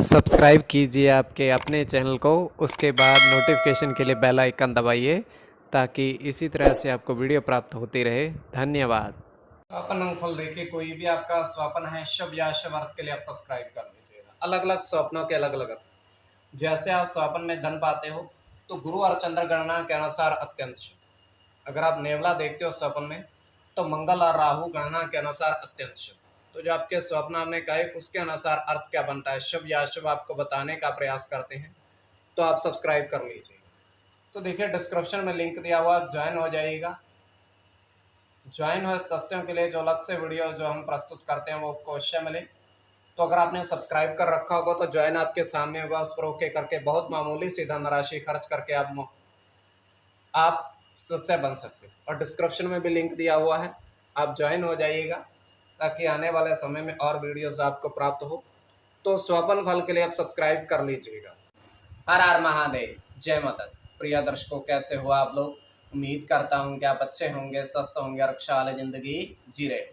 Subscribe कीजिए आपके अपने चैनल को, उसके बाद नोटिफिकेशन के लिए बेल आइकन दबाइए ताकि इसी तरह से आपको वीडियो प्राप्त होती रहे। धन्यवाद। स्वपन अंगफल देखिए, कोई भी आपका स्वप्न है शुभ या शुभ अर्थ के लिए आप सब्सक्राइब कर लीजिएगा। अलग अलग स्वप्नों के अलग अलग अर्थ। जैसे आप स्वप्न में धन पाते हो तो गुरु और चंद्र गणना के अनुसार अत्यंत शुभ। अगर आप नेवला देखते हो स्वप्न में तो मंगल और राहु गणना के अनुसार अत्यंत शुभ। तो जो आपके स्वप्न आपने कहे उसके अनुसार अर्थ क्या बनता है, शुभ या अशुभ, आपको बताने का प्रयास करते हैं, तो आप सब्सक्राइब कर लीजिएगा। तो देखिए डिस्क्रिप्शन में लिंक दिया हुआ, आप ज्वाइन हो जाइएगा। ज्वाइन हुए सदस्यों के लिए जो अलग से वीडियो जो हम प्रस्तुत करते हैं वो आपको अवश्य मिले। तो अगर आपने सब्सक्राइब कर रखा होगा तो ज्वाइन आपके सामने होगा, उस पर ओके करके बहुत मामूली सी धनराशि खर्च करके आप सदस्य बन सकते हो। और डिस्क्रिप्शन में भी लिंक दिया हुआ है, आप ज्वाइन हो जाइएगा ताकि आने वाले समय में और वीडियोस आपको प्राप्त हो। तो स्वपन फल के लिए आप सब्सक्राइब कर लीजिएगा। हर हर महादेव, जय माता दी। प्रिय दर्शकों, कैसे हो आप लोग? उम्मीद करता हूँ कि आप अच्छे होंगे, स्वस्थ होंगे और खुशहाल जिंदगी जी रहे।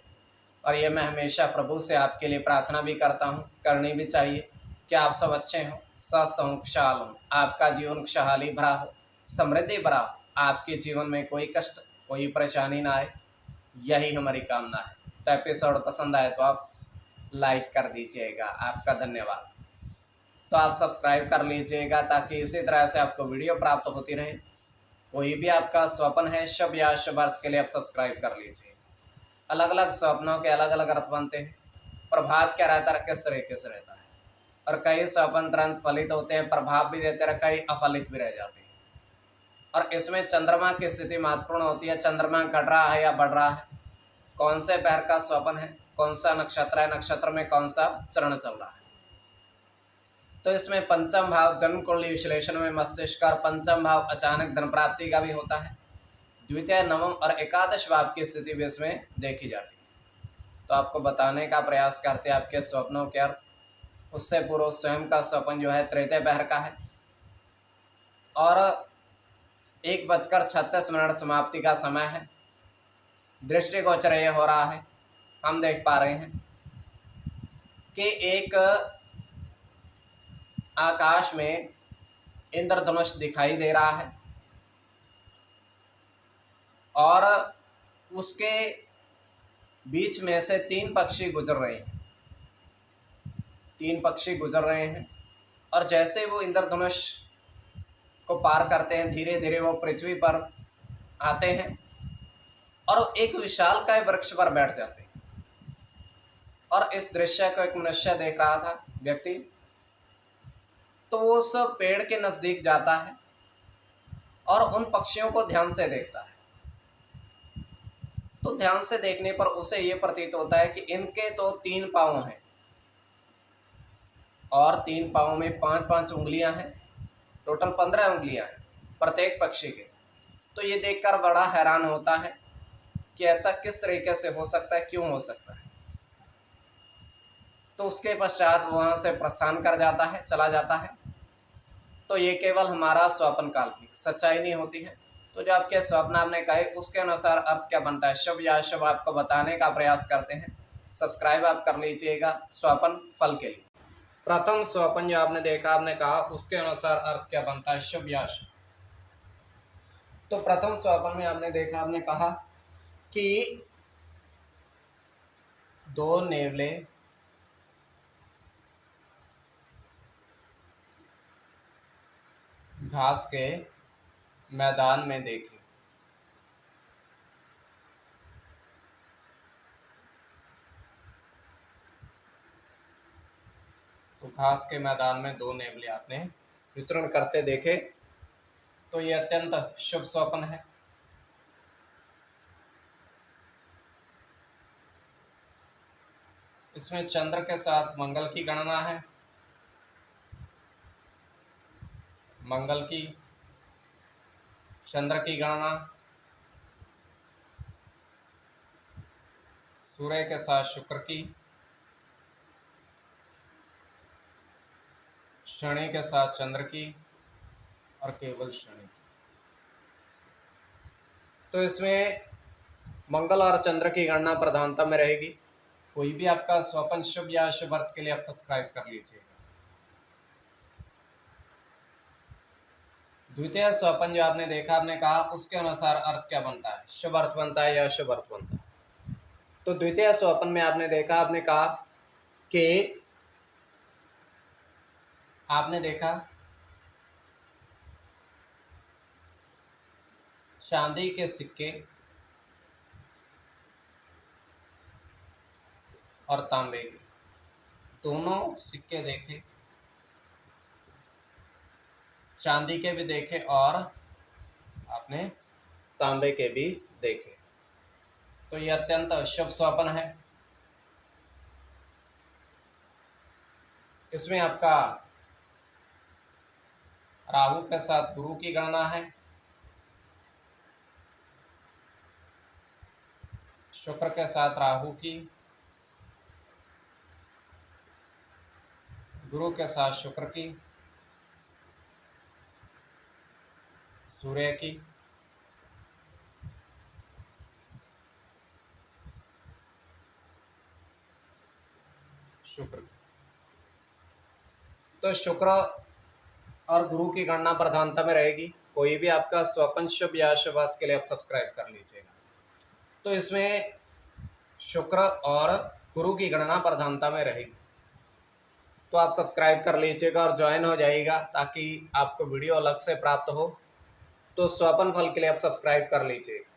और ये मैं हमेशा प्रभु से आपके लिए प्रार्थना भी करता हूँ, करनी भी चाहिए कि आप सब अच्छे हों, स्वस्थ हों, खुशहाल हों, आपका जीवन खुशहाली भरा हो, समृद्धि भरा हो, आपके जीवन में कोई कष्ट कोई परेशानी ना आए, यही हमारी कामना है। तो एपिसोड पसंद आए तो आप लाइक कर दीजिएगा, आपका धन्यवाद। तो आप सब्सक्राइब कर लीजिएगा ताकि इसी तरह से आपको वीडियो प्राप्त होती रहे। कोई भी आपका स्वप्न है शुभ या अशुभ अर्थ के लिए आप सब्सक्राइब कर लीजिए। अलग अलग स्वप्नों के अलग अलग अर्थ बनते हैं, प्रभाव क्या रहता है, किस तरीके से रहता है। और कई स्वप्न तुरंत फलित होते हैं, प्रभाव भी देते हैं, कई अफलित भी रह जाते हैं। और इसमें चंद्रमा की स्थिति महत्वपूर्ण होती है। चंद्रमा घट रहा है या बढ़ रहा है, कौन से पहर का स्वप्न है, कौन सा नक्षत्र है, नक्षत्र में कौन सा चरण चल रहा है। तो इसमें पंचम भाव जन्म कुंडली विश्लेषण में मस्तिष्क और पंचम भाव अचानक धन प्राप्ति का भी होता है। द्वितीय, नवम और एकादश भाव की स्थिति भी इसमें देखी जाती है। तो आपको बताने का प्रयास करते हैं आपके स्वप्नों के अर्थ। उससे पूर्व स्वयं का स्वप्न जो है तृतीय पहर का है और 1:36 समाप्ति का समय है। दृष्टिगोचर ये हो रहा है, हम देख पा रहे हैं कि एक आकाश में इंद्रधनुष दिखाई दे रहा है और उसके बीच में से 3 पक्षी गुजर रहे हैं। 3 पक्षी गुजर रहे हैं और जैसे वो इंद्रधनुष को पार करते हैं, धीरे धीरे वो पृथ्वी पर आते हैं और एक विशालकाय वृक्ष पर बैठ जाते हैं। और इस दृश्य को एक मनुष्य देख रहा था, व्यक्ति, तो वो उस पेड़ के नजदीक जाता है और उन पक्षियों को ध्यान से देखता है। तो ध्यान से देखने पर उसे ये प्रतीत होता है कि इनके तो 3 पाँव हैं और 3 पाँव में 5-5 उंगलियां हैं, टोटल 15 उंगलियां हैं प्रत्येक पक्षी के। तो ये देखकर बड़ा हैरान होता है कि ऐसा किस तरीके से हो सकता है, क्यों हो सकता है। तो उसके पश्चात वहाँ से प्रस्थान कर जाता है, चला जाता है। तो ये केवल हमारा स्वप्न काल्पनिक, सच्चाई नहीं होती है। तो जो आपके स्वप्न आपने कहे उसके अनुसार अर्थ क्या बनता है, शुभ या अशुभ, आपको बताने का प्रयास करते हैं। सब्सक्राइब आप कर लीजिएगा स्वप्न फल के लिए। प्रथम स्वप्न जो आपने देखा, आपने कहा उसके अनुसार अर्थ क्या बनता है, शुभ या अशुभ। तो प्रथम स्वप्न में आपने देखा, आपने कहा कि 2 नेवले घास के मैदान में देखे। तो घास के मैदान में 2 नेवले आपने विचरण करते देखे। तो ये अत्यंत शुभ स्वप्न है। इसमें चंद्र के साथ मंगल की गणना है, मंगल की, चंद्र की गणना, सूर्य के साथ शुक्र की, शनि के साथ चंद्र की और केवल शनि की। तो इसमें मंगल और चंद्र की गणना प्रधानता में रहेगी। कोई भी आपका स्वप्न शुभ या अशुभ अर्थ के लिए आप सब्सक्राइब कर लीजिएगा। द्वितीय स्वपन जो आपने देखा, आपने कहा उसके अनुसार अर्थ क्या बनता है, शुभ अर्थ बनता है या अशुभ अर्थ बनता है। तो द्वितीय स्वपन में आपने देखा, आपने कहा कि आपने देखा चांदी के सिक्के और तांबे के, दोनों सिक्के देखे, चांदी के भी देखे और आपने तांबे के भी देखे। तो यह अत्यंत शुभ स्वप्न है। इसमें आपका राहु के साथ गुरु की गणना है, शुक्र के साथ राहु की, गुरु के साथ शुक्र की, सूर्य की, शुक्र की। तो शुक्र और गुरु की गणना प्रधानता में रहेगी। कोई भी आपका स्वपन शुभ या अशुभ अर्थ के लिए आप सब्सक्राइब कर लीजिएगा। तो इसमें शुक्र और गुरु की गणना प्रधानता में रहेगी, तो आप सब्सक्राइब कर लीजिएगा और ज्वाइन हो जाइएगा ताकि आपको वीडियो अलग से प्राप्त हो। तो स्वपन फल के लिए आप सब्सक्राइब कर लीजिएगा।